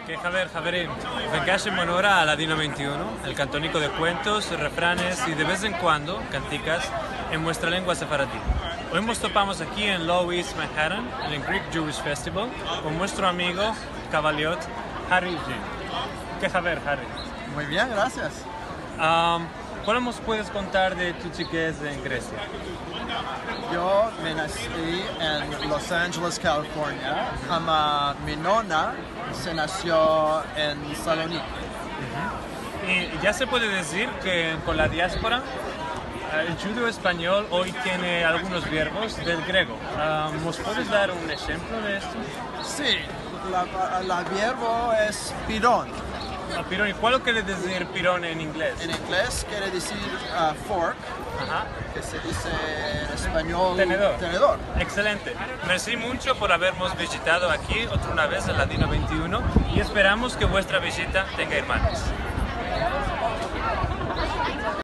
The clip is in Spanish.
Que Javerín, vengáis en honor a Ladino 21, el cantónico de cuentos, refranes y de vez en cuando canticas en vuestra lengua sefaradí. Hoy nos topamos aquí en Low East Manhattan, en el Greek Jewish Festival, con nuestro amigo Cavaliot, Harry G. ¿Qué Harry? Muy bien, gracias. ¿Cuál nos puedes contar de tu chiquez en Grecia? Yo me nací en Los Ángeles, California. Mi nona se nació en Salónica. Y ya se puede decir que con la diáspora el judío español hoy tiene algunos verbos del griego. ¿Nos puedes dar un ejemplo de esto? Sí, el verbo es pirón. Pirón, ¿y cuál quiere decir pirón en inglés? En inglés quiere decir fork, Ajá. que se dice en español tenedor. Excelente. Merci mucho por habernos visitado aquí otra vez en Ladino 21 y esperamos que vuestra visita tenga hermanos.